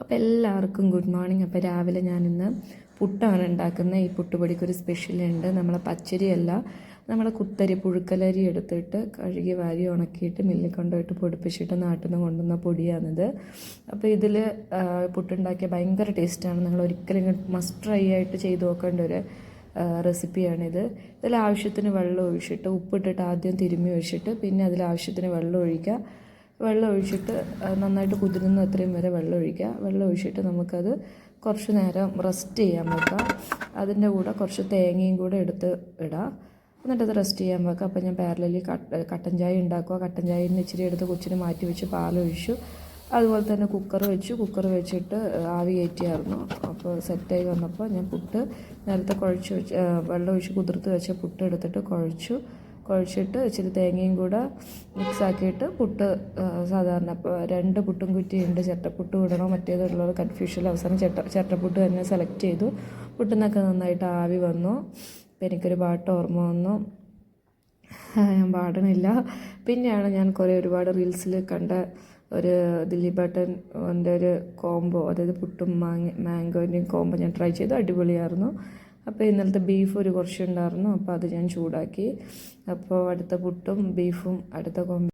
അപ്പോൾ എല്ലാവർക്കും good morning. അപ്പോൾ രാവിലെ ഞാനിന്ന് പുട്ടാണ് ഉണ്ടാക്കുന്നത്. ഈ പുട്ടുപൊടിക്കൊരു സ്പെഷ്യലുണ്ട്. നമ്മളെ പച്ചരിയല്ല, നമ്മളെ കുത്തരി പുഴുക്കലരി എടുത്തിട്ട് കഴുകി വാരി ഉണക്കിയിട്ട് മില്ലിൽ കൊണ്ടുപോയിട്ട് പൊടിപ്പിച്ചിട്ട് നാട്ടിൽ നിന്ന് കൊണ്ടുവന്ന പൊടിയാണിത്. അപ്പോൾ ഇതിൽ പുട്ടുണ്ടാക്കിയ ഭയങ്കര ടേസ്റ്റാണ്. നിങ്ങൾ ഒരിക്കലും മസ്റ്റ് ട്രൈ ആയിട്ട് ചെയ്ത് നോക്കേണ്ട ഒരു റെസിപ്പിയാണിത്. ഇതിൽ ആവശ്യത്തിന് വെള്ളം ഒഴിച്ചിട്ട് ഉപ്പിട്ടിട്ട് ആദ്യം തിരുമ്മി ഒഴിച്ചിട്ട് പിന്നെ അതിൽ ആവശ്യത്തിന് വെള്ളം ഒഴിക്കുക. വെള്ളം ഒഴിച്ചിട്ട് നന്നായിട്ട് കുതിരുന്ന അത്രയും വരെ വെള്ളം ഒഴിക്കുക. വെള്ളം ഒഴിച്ചിട്ട് നമുക്കത് കുറച്ച് നേരം റെസ്റ്റ് ചെയ്യാൻ വെക്കാം. അതിൻ്റെ കൂടെ കുറച്ച് തേങ്ങയും കൂടെ എടുത്ത് ഇടാം. എന്നിട്ടത് റെസ്റ്റ് ചെയ്യാൻ വെക്കാം. അപ്പോൾ ഞാൻ പാരലലി കട്ടൻ ചായ ഉണ്ടാക്കുക. കട്ടൻ ചായയിൽ ഇച്ചിരി എടുത്ത് കൊച്ചിന് മാറ്റി വെച്ച് പാലൊഴിച്ചു. അതുപോലെ തന്നെ കുക്കർ വെച്ചിട്ട് ആവി കയറ്റിയായിരുന്നു. അപ്പോൾ സെറ്റായി വന്നപ്പോൾ ഞാൻ പുട്ട് നേരത്തെ വെള്ളം ഒഴിച്ച് കുതിർത്ത് വെച്ച പുട്ട് എടുത്തിട്ട് കുഴച്ചിട്ട് ഇച്ചിരി തേങ്ങയും കൂടെ മിക്സാക്കിയിട്ട് പുട്ട് സാധാരണ ഇപ്പോൾ 2 പുട്ടും കുറ്റിയുണ്ട്. ചിരട്ടപ്പുട്ട് ഇടണോ മറ്റേതുള്ളത് കൺഫ്യൂഷൻ. അവസാനം ചിരട്ടപ്പുട്ട് തന്നെ സെലക്ട് ചെയ്തു. പുട്ടിന്നൊക്കെ നന്നായിട്ട് ആവി വന്നു. അപ്പോൾ എനിക്കൊരു പാട്ട് ഓർമ്മ വന്നു, ഞാൻ പാടണില്ല. പിന്നെയാണ് ഞാൻ ഒരുപാട് റീൽസിൽ കണ്ട ഒരു ദിലീപേട്ടൻ്റെ ഒരു കോംബോ, അതായത് പുട്ടും മാംഗോൻ്റെയും കോംബോ ഞാൻ ട്രൈ ചെയ്തു. അടിപൊളിയായിരുന്നു. അപ്പോൾ ഇന്നലത്തെ ബീഫ് കുറച്ചുണ്ടായിരുന്നു. അപ്പോൾ അത് ഞാൻ ചൂടാക്കി. അപ്പോൾ അടുത്ത പുട്ടും ബീഫും അടുത്ത